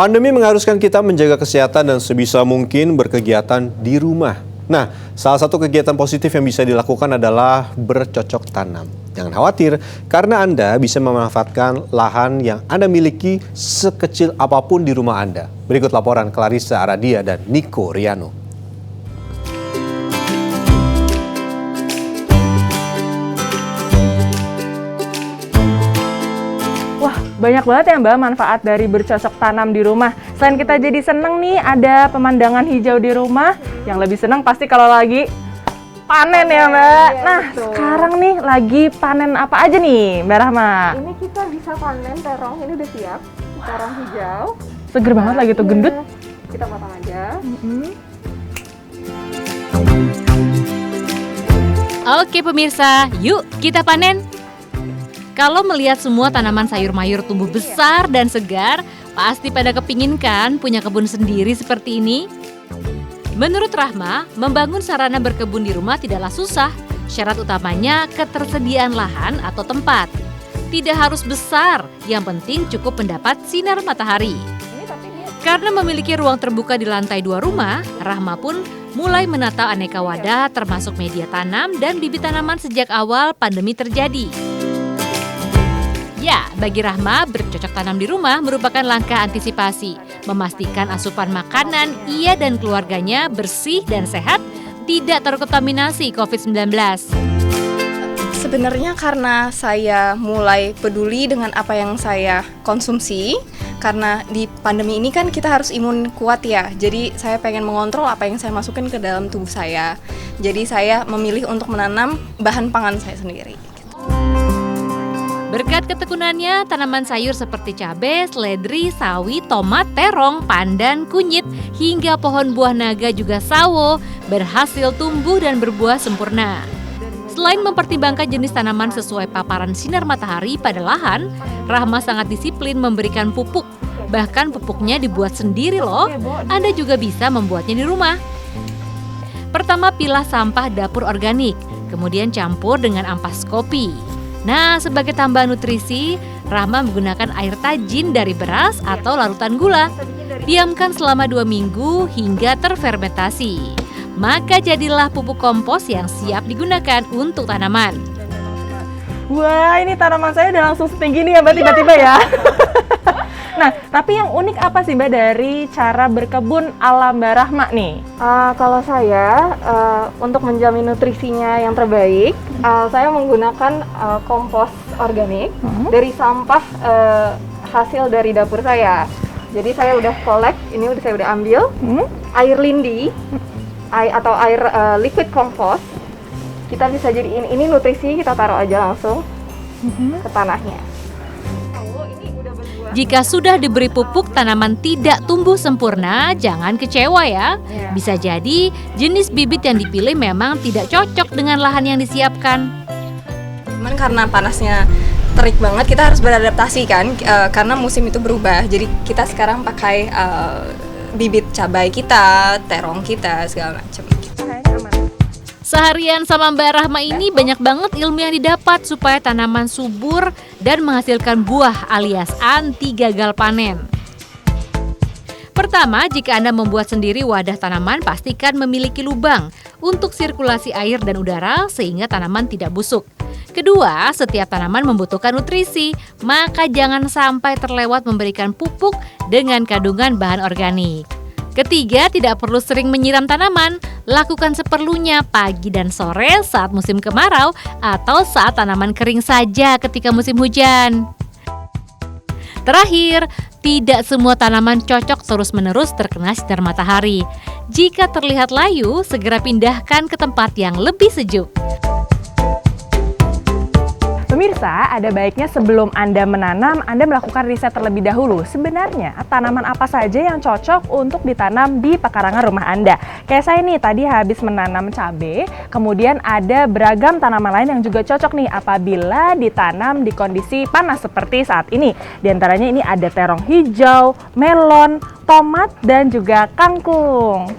Pandemi mengharuskan kita menjaga kesehatan dan sebisa mungkin berkegiatan di rumah. Nah, salah satu kegiatan positif yang bisa dilakukan adalah bercocok tanam. Jangan khawatir, karena Anda bisa memanfaatkan lahan yang Anda miliki sekecil apapun di rumah Anda. Berikut laporan Clarissa Aradia dan Niko Riano. Banyak banget ya Mbak manfaat dari bercocok tanam di rumah. Selain kita jadi seneng nih ada pemandangan hijau di rumah, yang lebih seneng pasti kalau lagi panen ya Mbak. Nah sekarang nih lagi panen apa aja nih Mbak Rahma? Ini kita bisa panen terong, ini udah siap. Terong hijau. Seger banget lagi tuh, gendut. Kita potong aja. Oke pemirsa, yuk kita panen. Kalau melihat semua tanaman sayur mayur tumbuh besar dan segar, pasti pada kepingin kan punya kebun sendiri seperti ini? Menurut Rahma, membangun sarana berkebun di rumah tidaklah susah. Syarat utamanya ketersediaan lahan atau tempat. Tidak harus besar, yang penting cukup mendapat sinar matahari. Karena memiliki ruang terbuka di lantai 2 rumah, Rahma pun mulai menata aneka wadah termasuk media tanam dan bibit tanaman sejak awal pandemi terjadi. Ya, bagi Rahma, bercocok tanam di rumah merupakan langkah antisipasi, memastikan asupan makanan ia dan keluarganya bersih dan sehat, tidak terkontaminasi COVID-19. Sebenarnya karena saya mulai peduli dengan apa yang saya konsumsi, karena di pandemi ini kan kita harus imun kuat ya, jadi saya pengen mengontrol apa yang saya masukkan ke dalam tubuh saya. Jadi saya memilih untuk menanam bahan pangan saya sendiri. Berkat ketekunannya, tanaman sayur seperti cabai, seledri, sawi, tomat, terong, pandan, kunyit, hingga pohon buah naga juga sawo berhasil tumbuh dan berbuah sempurna. Selain mempertimbangkan jenis tanaman sesuai paparan sinar matahari pada lahan, Rahma sangat disiplin memberikan pupuk. Bahkan pupuknya dibuat sendiri loh. Anda juga bisa membuatnya di rumah. Pertama, pilah sampah dapur organik, kemudian campur dengan ampas kopi. Nah, sebagai tambahan nutrisi, Rahma menggunakan air tajin dari beras atau larutan gula. Diamkan selama 2 minggu hingga terfermentasi. Maka jadilah pupuk kompos yang siap digunakan untuk tanaman. Wah, ini tanaman saya udah langsung setinggi nih ya Mbak tiba-tiba ya. Nah, tapi yang unik apa sih Mbak dari cara berkebun ala Mbak Rahma nih? Kalau saya, untuk menjamin nutrisinya yang terbaik, saya menggunakan kompos organik dari sampah hasil dari dapur saya. Jadi saya udah collect, ini saya udah ambil air lindi atau air liquid kompos. Kita bisa jadiin ini nutrisi, kita taruh aja langsung ke tanahnya. Jika sudah diberi pupuk tanaman tidak tumbuh sempurna, jangan kecewa ya. Bisa jadi jenis bibit yang dipilih memang tidak cocok dengan lahan yang disiapkan. Cuman karena panasnya terik banget, kita harus beradaptasi kan, karena musim itu berubah. Jadi kita sekarang pakai bibit cabai kita, terong kita, segala macam. Seharian sama Mbak Rahma ini banyak banget ilmu yang didapat supaya tanaman subur dan menghasilkan buah alias anti gagal panen. Pertama, jika Anda membuat sendiri wadah tanaman, pastikan memiliki lubang untuk sirkulasi air dan udara sehingga tanaman tidak busuk. Kedua, setiap tanaman membutuhkan nutrisi, maka jangan sampai terlewat memberikan pupuk dengan kandungan bahan organik. Ketiga, tidak perlu sering menyiram tanaman, lakukan seperlunya pagi dan sore saat musim kemarau atau saat tanaman kering saja ketika musim hujan. Terakhir, tidak semua tanaman cocok terus-menerus terkena sinar matahari. Jika terlihat layu, segera pindahkan ke tempat yang lebih sejuk. Pemirsa, ada baiknya sebelum Anda menanam, Anda melakukan riset terlebih dahulu. Sebenarnya tanaman apa saja yang cocok untuk ditanam di pekarangan rumah Anda. Kayak saya nih, tadi habis menanam cabai, kemudian ada beragam tanaman lain yang juga cocok nih apabila ditanam di kondisi panas seperti saat ini. Di antaranya ini ada terong hijau, melon, tomat, dan juga kangkung.